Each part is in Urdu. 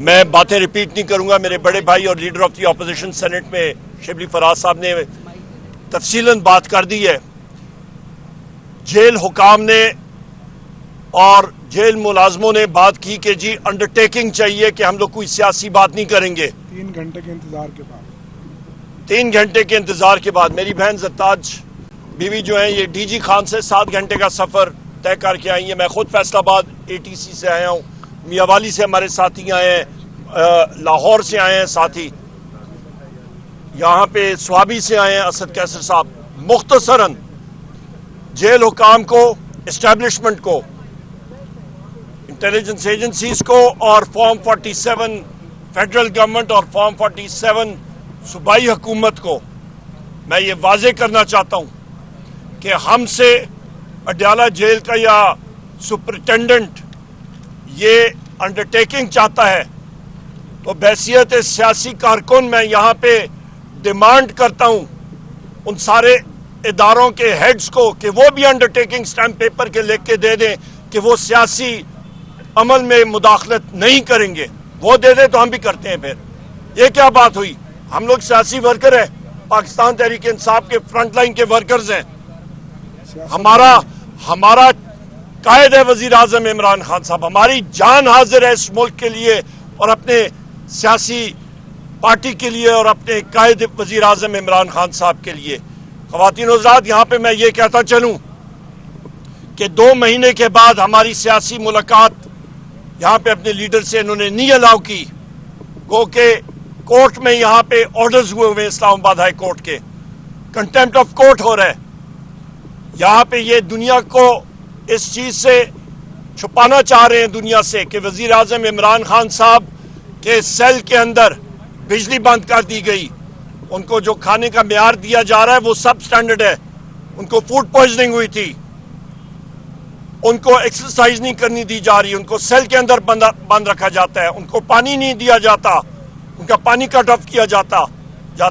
میں باتیں ریپیٹ نہیں کروں گا. میرے بڑے بھائی اور leader of the opposition senate میں شبلی فراز صاحب نے تفصیلاً بات کر دی ہے. جیل حکام نے اور جیل ملازموں نے بات کی کہ جی انڈرٹیکنگ چاہیے کہ ہم لوگ کوئی سیاسی بات نہیں کریں گے. 3 گھنٹے کے انتظار کے بعد 3 گھنٹے کے انتظار کے بعد میری بہن زرتاج بیوی جو ہیں یہ ڈی جی خان سے 7 گھنٹے کا سفر طے کر کے آئی ہیں. میں خود فیصل آباد ATC سے آیا ہوں. میاں والی سے ہمارے ساتھی آئے ہیں, لاہور سے آئے ہیں ساتھی, یہاں پہ سوابی سے آئے ہیں اسد کیسر صاحب. مختصراً جیل حکام کو, اسٹیبلشمنٹ کو, انٹیلیجنس ایجنسیز کو اور فارم 47 فیڈرل گورنمنٹ اور فارم 47 صوبائی حکومت کو میں یہ واضح کرنا چاہتا ہوں کہ ہم سے اڈیالہ جیل کا یا سپرنٹینڈنٹ یہ انڈرٹیکنگ چاہتا ہے تو بحیثیت سیاسی کارکن میں یہاں پہ ڈیمانڈ کرتا ہوں ان سارے اداروں کے ہیڈز کو کہ وہ بھی انڈرٹیکنگ سٹیمپ پیپر کے لکھ کے دے دیں کہ وہ سیاسی عمل میں مداخلت نہیں کریں گے. وہ دے دیں تو ہم بھی کرتے ہیں. پھر یہ کیا بات ہوئی؟ ہم لوگ سیاسی ورکر ہیں, پاکستان تحریک انصاف کے فرنٹ لائن کے ورکرز ہیں. ہمارا قائد ہے وزیر اعظم عمران خان صاحب. ہماری جان حاضر ہے اس ملک کے لیے اور اپنے سیاسی پارٹی کے لیے اور اپنے قائد وزیر اعظم عمران خان صاحب کے لیے. خواتین و حضرات, یہاں پہ میں یہ کہتا چلوں کہ 2 مہینے کے بعد ہماری سیاسی ملاقات یہاں پہ اپنے لیڈر سے انہوں نے نہیں الاؤ کی. گو کہ کورٹ میں یہاں پہ آرڈرز ہوئے ہوئے اسلام آباد ہائی کورٹ کے, کنٹیمپٹ آف کورٹ ہو رہا ہے. یہاں پہ یہ دنیا کو اس چیز سے چھپانا چاہ رہے ہیں دنیا سے کہ وزیر اعظم عمران خان صاحب کے سیل کے اندر بجلی بند کر دی گئی. ان کو جو کھانے کا معیار دیا جا رہا ہے وہ سب سٹینڈرڈ ہے. ان کو فوڈ پوائزننگ ہوئی تھی, ان کو ایکسرسائز نہیں کرنی دی جا رہی, ان کو سیل کے اندر بند رکھا جاتا ہے, ان کو پانی نہیں دیا جاتا, ان کا پانی کٹ آف کیا جاتا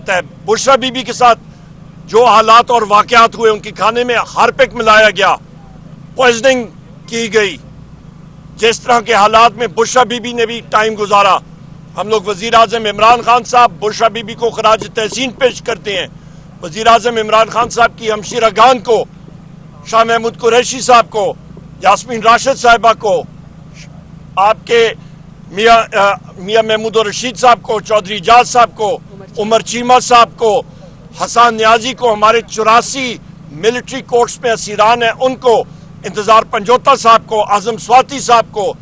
ہے. بشرا بی بی کے ساتھ جو حالات اور واقعات ہوئے, ان کے کھانے میں ہارپک ملایا گیا, پوائزننگ کی گئی. جس طرح کے حالات میں بشرا بی بی نے بھی ٹائم گزارا, ہم لوگ وزیر اعظم عمران خان صاحب بشرا بی بی کو خراج تحسین پیش کرتے ہیں. وزیر اعظم عمران خان صاحب کی ہمشیرہ گان کو, شاہ محمود قریشی صاحب کو, یاسمین راشد صاحبہ کو, آپ کے میاں محمود الرشید صاحب کو, چودھری اجاز صاحب کو, عمر چیمہ صاحب کو, حسان نیازی کو, ہمارے 84 ملٹری کورٹس میں اسیران ہیں ان کو, انتظار پنجوتا صاحب کو, اعظم سواتی صاحب کو,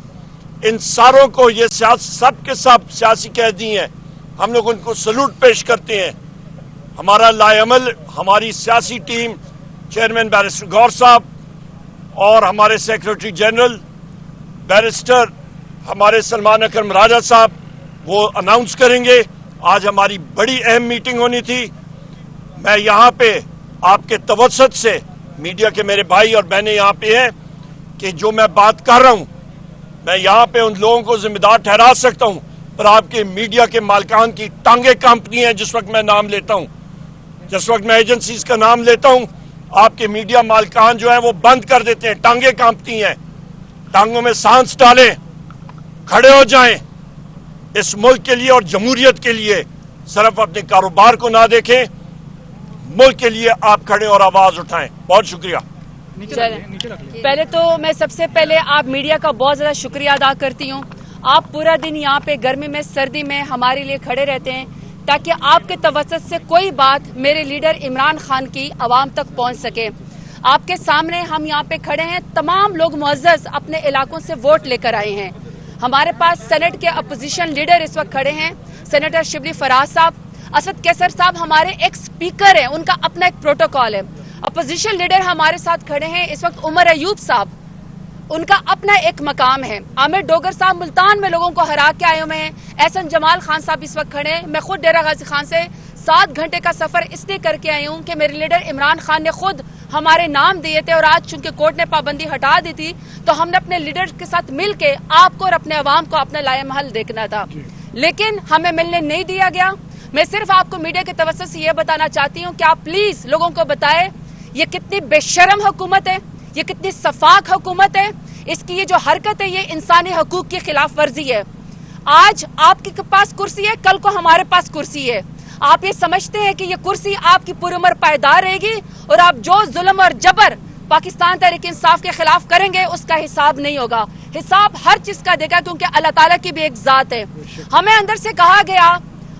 ان ساروں کو, یہ سب کے سب سیاسی قیدی ہیں. ہم لوگ ان کو سلوٹ پیش کرتے ہیں. ہمارا لائے عمل, ہماری سیاسی ٹیم, چیئرمین بیرسٹر گور صاحب اور ہمارے سیکرٹری جنرل بیرسٹر ہمارے سلمان اکرم راجہ صاحب وہ اناؤنس کریں گے. آج ہماری بڑی اہم میٹنگ ہونی تھی. میں یہاں پہ آپ کے توسط سے, میڈیا کے میرے بھائی اور بہنیں یہاں پہ ہیں, کہ جو میں بات کر رہا ہوں میں یہاں پہ ان لوگوں کو ذمہ دار ٹھہرا سکتا ہوں, پر آپ کے میڈیا کے مالکان کی ٹانگیں کانپتی ہیں. جس وقت میں نام لیتا ہوں, جس وقت میں ایجنسیز کا نام لیتا ہوں, آپ کے میڈیا مالکان جو ہیں وہ بند کر دیتے ہیں, ٹانگیں کانپتی ہیں. ٹانگوں میں سانس ڈالیں, کھڑے ہو جائیں اس ملک کے لیے اور جمہوریت کے لیے. صرف اپنے کاروبار کو نہ دیکھیں, ملک کے لیے آپ کھڑے اور آواز اٹھائیں. بہت شکریہ. پہلے تو میں سب سے پہلے آپ میڈیا کا بہت زیادہ شکریہ ادا کرتی ہوں. آپ پورا دن یہاں پہ گرمی میں سردی میں ہمارے لیے کھڑے رہتے ہیں تاکہ آپ کے توسط سے کوئی بات میرے لیڈر عمران خان کی عوام تک پہنچ سکے. آپ کے سامنے ہم یہاں پہ کھڑے ہیں, تمام لوگ معزز اپنے علاقوں سے ووٹ لے کر آئے ہیں. ہمارے پاس سینٹ کے اپوزیشن لیڈر اس وقت کھڑے ہیں, سینیٹر شبلی فراز صاحب, اسد کیسر صاحب ہمارے ایک سپیکر ہیں, ان کا اپنا ایک پروٹوکال ہے. اپوزیشن لیڈر ہمارے ساتھ کھڑے ہیں اس وقت عمر ایوب صاحب, ان کا اپنا ایک مقام ہے. عامر ڈوگر صاحب ملتان میں لوگوں کو ہرا کے آئے ہوئے ہیں. احسن جمال خان صاحب اس وقت کھڑے ہیں. میں خود ڈیرہ غازی خان سے 7 گھنٹے کا سفر اس لیے کر کے آئی ہوں کہ میرے لیڈر عمران خان نے خود ہمارے نام دیے تھے, اور آج چونکہ کورٹ نے پابندی ہٹا دی تھی تو ہم نے اپنے لیڈر کے ساتھ مل کے آپ کو اور اپنے عوام کو اپنا لائے محل دیکھنا تھا, لیکن ہمیں ملنے نہیں دیا گیا. میں صرف آپ کو میڈیا کے توسط سے یہ بتانا چاہتی ہوں کہ آپ پلیز لوگوں کو بتائیں یہ کتنی بے شرم حکومت ہے, یہ کتنی صفاق حکومت ہے. اس کی یہ جو حرکت ہے یہ انسانی حقوق کی خلاف ورزی ہے. آج آپ کے پاس کرسی ہے، کل کو ہمارے پاس کرسی ہے. آپ یہ سمجھتے ہیں کہ یہ کرسی آپ کی پوری عمر پائیدار رہے گی اور آپ جو ظلم اور جبر پاکستان تحریک انصاف کے خلاف کریں گے اس کا حساب نہیں ہوگا. حساب ہر چیز کا دے گا کیونکہ اللہ تعالیٰ کی بھی ایک ذات ہے. ہمیں اندر سے کہا گیا،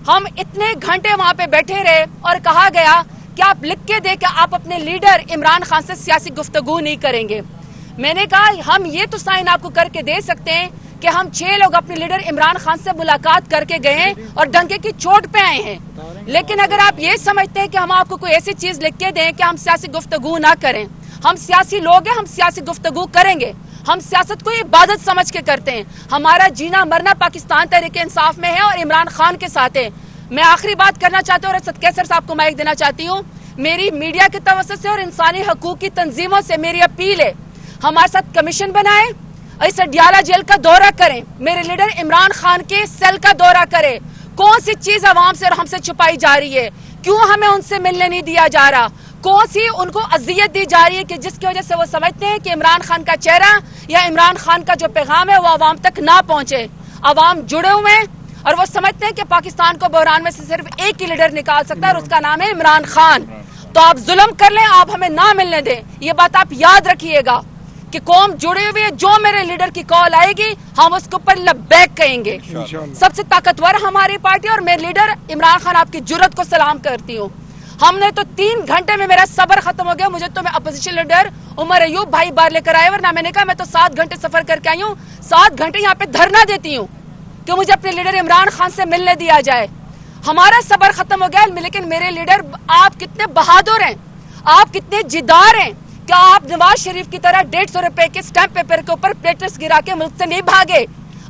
ہم اتنے گھنٹے وہاں پہ بیٹھے رہے اور کہا گیا کہ آپ لکھ کے دیں کہ آپ اپنے لیڈر عمران خان سے سیاسی گفتگو نہیں کریں گے. میں نے کہا ہم یہ تو سائن آپ کو کر کے دے سکتے ہیں کہ ہم 6 لوگ اپنے لیڈر عمران خان سے ملاقات کر کے گئے ہیں اور ڈنکے کی چوٹ پہ آئے ہیں. لیکن اگر آپ یہ سمجھتے ہیں کہ ہم آپ کو کوئی ایسی چیز لکھ کے دیں کہ ہم سیاسی گفتگو نہ کریں، ہم سیاسی لوگ ہیں، ہم سیاسی گفتگو کریں گے. ہم سیاست کو عبادت سمجھ کے کرتے ہیں. ہمارا جینا مرنا پاکستان تحریک انصاف میں ہے اور عمران خان کے ساتھ ہے. میں آخری بات کرنا چاہتی ہوں اور اسد کیسر صاحب کو مائک دینا چاہتی ہوں. میری میڈیا کے توسط سے اور انسانی حقوق کی تنظیموں سے میری اپیل ہے، ہمارے ساتھ کمیشن بنائیں، اس اڈیالہ جیل کا دورہ کریں، میرے لیڈر عمران خان کے سیل کا دورہ کریں. کون سی چیز عوام سے اور ہم سے چھپائی جا رہی ہے؟ کیوں ہمیں ان سے ملنے نہیں دیا جا رہا؟ کون سی ان کو اذیت دی جا رہی ہے کہ جس کی وجہ سے وہ سمجھتے ہیں کہ عمران خان کا چہرہ یا عمران خان کا جو پیغام ہے وہ عوام تک نہ پہنچے؟ عوام جڑے ہوئے ہیں اور وہ سمجھتے ہیں کہ پاکستان کو بحران میں سے صرف ایک ہی لیڈر نکال سکتا ہے اور اس کا نام ہے عمران خان. تو آپ ظلم کر لیں، آپ ہمیں نہ ملنے دیں. یہ بات آپ یاد رکھیے گا کہ قوم جڑے ہوئے ہے، جو میرے لیڈر کی کال آئے گی ہم اس کے اوپر لبیک کہیں گے. سب سے طاقتور ہماری پارٹی اور میرے لیڈر عمران خان، آپ کی جرت کو سلام کرتی ہوں. ہم نے تو 3 گھنٹے میں میرا صبر ختم ہو گیا. مجھے تو میں اپوزیشن لیڈر عمر ایوب بھائی بار لے کر آئے، ورنہ میں نے کہا میں تو 7 گھنٹے سفر کر کے آئی ہوں، 7 گھنٹے یہاں پہ دھرنا دیتی ہوں کہ مجھے اپنے لیڈر عمران خان سے ملنے دیا جائے. ہمارا صبر ختم ہو گیا. لیکن میرے لیڈر، آپ کتنے بہادر ہیں، آپ کتنے جدار ہیں. کیا آپ نواز شریف کی طرح 150 روپے کے سٹیمپ پیپر کے اوپر پلیٹس گرا کے ملک سے نہیں بھاگے؟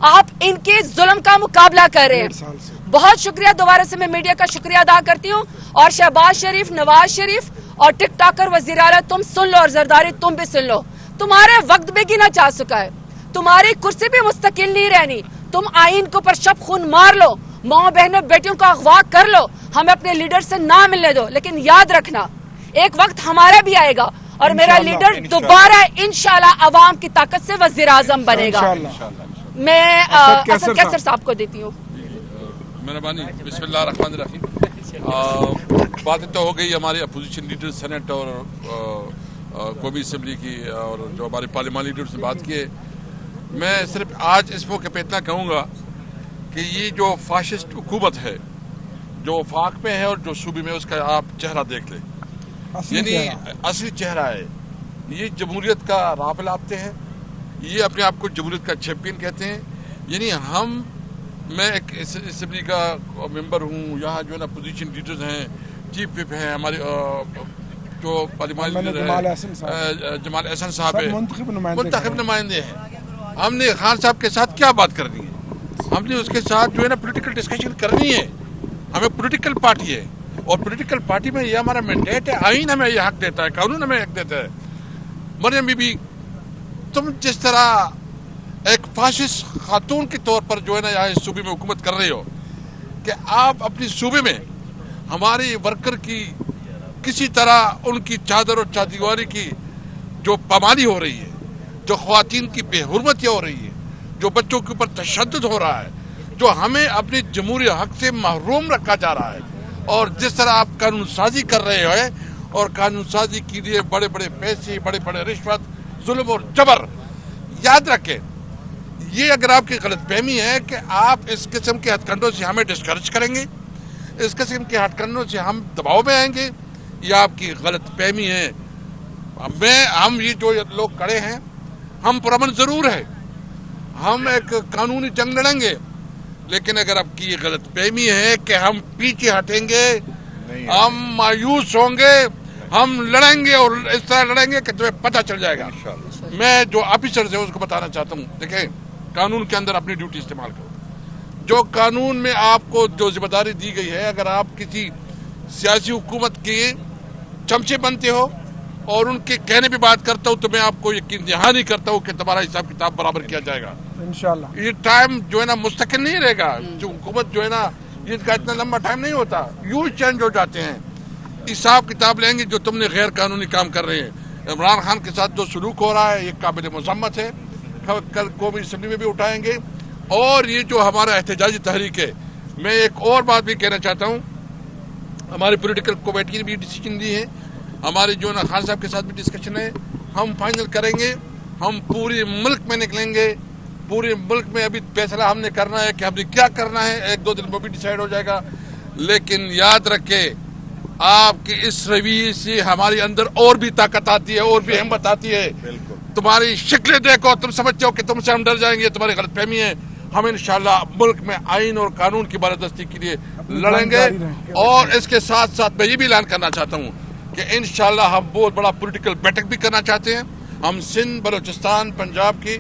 آپ ان کے ظلم کا مقابلہ کر رہے ہیں. بہت شکریہ. دوبارہ سے میں میڈیا کا شکریہ ادا کرتی ہوں. اور شہباز شریف، نواز شریف اور ٹک ٹاکر وزیر اعلیٰ، تم سن لو اور زرداری تم بھی سن لو. تمہارے وقت بھی گنا چاہ چکا ہے، تمہاری کرسی بھی مستقل نہیں رہنی. تم آئین کے اوپر شب خون مار لو، ماں بہنوں بیٹیوں کا اغوا کر لو، ہمیں اپنے لیڈر سے نہ ملنے دو. لیکن یاد رکھنا ایک وقت ہمارا بھی آئے گا اور میرا لیڈر دوبارہ انشاءاللہ عوام کی طاقت سے وزیر اعظم بنے گا. میں اسد کیسر صاحب کو دیتی ہوں. مہربانی. بسم اللہ الرحمن الرحیم. باتیں تو ہو گئی ہمارے اپوزیشن لیڈر سینٹ اور قومی اسمبلی کی اور جو ہمارے پارلیمانی لیڈر سے بات کی ہے. میں صرف آج اس موقع پہ اتنا کہوں گا کہ یہ جو فاشسٹ حکومت ہے جو وفاق میں ہے اور جو صوبے میں، اس کا آپ چہرہ دیکھ لیں. یعنی اصلی چہرہ ہے. یہ جمہوریت کا راہ پلاتے ہیں، یہ اپنے آپ کو جمہوریت کا چیمپئن کہتے ہیں. یعنی میں ایک اسمبلی کا ممبر ہوں، یہاں جو ہے نا اپوزیشن لیڈرز ہیں، چیف وپ ہیں، ہمارے جو پارلیمانی لیڈر ہیں جمال احسن صاحب ہیں، منتخب نمائندے ہیں. ہم نے خان صاحب کے ساتھ کیا بات کرنی ہے؟ ہم نے اس کے ساتھ جو ہے نا پولیٹیکل ڈسکشن کرنی ہے. ہمیں پولیٹیکل پارٹی ہے اور پولیٹیکل پارٹی میں یہ ہمارا مینڈیٹ ہے. آئین ہمیں یہ حق دیتا ہے، قانون ہمیں حق دیتا ہے. مریم بی بی، تم جس طرح ایک فاشسٹ خاتون کے طور پر جو ہے نا یہاں اس صوبے میں حکومت کر رہے ہو کہ آپ اپنی صوبے میں ہمارے ورکر کی کسی طرح ان کی چادر اور چادیواری کی جو پامالی ہو رہی ہے، جو خواتین کی بے حرمتی ہو رہی ہے، جو بچوں کے اوپر تشدد ہو رہا ہے، جو ہمیں اپنی جمہوری حق سے محروم رکھا جا رہا ہے، اور جس طرح آپ قانون سازی کر رہے ہیں اور قانون سازی کے لیے بڑے بڑے پیسے، بڑے بڑے رشوت، ظلم اور جبر. یاد رکھیں، یہ اگر آپ کی غلط فہمی ہے کہ آپ اس قسم کے ہتھ کنڈوں سے ہمیں ڈسکریج کریں گے، اس قسم کے ہتھ کنڈوں سے ہم دباؤ میں آئیں گے، یہ آپ کی غلط فہمی ہے. ہم یہ جو لوگ کھڑے ہیں، ہم پرامن ضرور ہیں، ہم ایک قانونی جنگ لڑیں گے. لیکن اگر آپ کی یہ غلط فہمی ہے کہ ہم پیچھے ہٹیں گے، ہم مایوس ہوں گے، ہم لڑیں گے اور اس طرح لڑیں گے کہ تمہیں پتہ چل جائے گا. میں جو آفیسرز ہیں اس کو بتانا چاہتا ہوں، دیکھیں قانون کے اندر اپنی ڈیوٹی استعمال کرو. جو قانون میں آپ کو جو ذمہ داری دی گئی ہے، اگر آپ کسی سیاسی حکومت کے چمچے بنتے ہو اور ان کے کہنے پہ بات کرتا ہوں تو میں آپ کو یقین دہانی کرتا ہوں کہ تمہارا حساب کتاب برابر کیا جائے گا انشاءاللہ. یہ ٹائم جو ہے نا مستقل نہیں رہے گا. جو حکومت جو ہے نا یہ کا اتنا لمبا ٹائم نہیں ہوتا، یوں چینج ہو جاتے ہیں. حساب کتاب لیں گے جو تم نے غیر قانونی کام کر رہے ہیں. عمران خان کے ساتھ جو سلوک ہو رہا ہے یہ قابل مذمت ہے. کل قومی اسمبلی میں بھی اٹھائیں گے اور یہ جو ہمارا احتجاجی تحریک ہے، میں ایک اور بات بھی کہنا چاہتا ہوں، ہماری پولیٹیکل کمیٹی نے بھی ڈیسیجن دی ہے، ہمارے جو نا خان صاحب کے ساتھ بھی ڈسکشن ہے، ہم فائنل کریں گے، ہم پورے ملک میں نکلیں گے، پورے ملک میں ابھی فیصلہ ہم نے کرنا ہے کہ ہم نے کیا کرنا ہے، ایک دو دن میں بھی ڈیسائیڈ ہو جائے گا، لیکن یاد رکھے آپ کے اس رویے سے ہمارے اندر اور بھی طاقت آتی ہے، اور بھی ہمت آتی ہے۔ تمہاری شکلیں دیکھو، تم سمجھتے ہو کہ تم سے ہم ڈر جائیں گے، تمہاری غلط فہمی ہے۔ ہم انشاءاللہ ملک میں آئین اور قانون کی بالادستی کے لیے لڑیں گے، اور اس کے ساتھ ساتھ میں یہ بھی اعلان کرنا چاہتا ہوں کہ انشاءاللہ ہم بہت بڑا پولیٹیکل بیٹھک بھی کرنا چاہتے ہیں، ہم سندھ، بلوچستان، پنجاب کی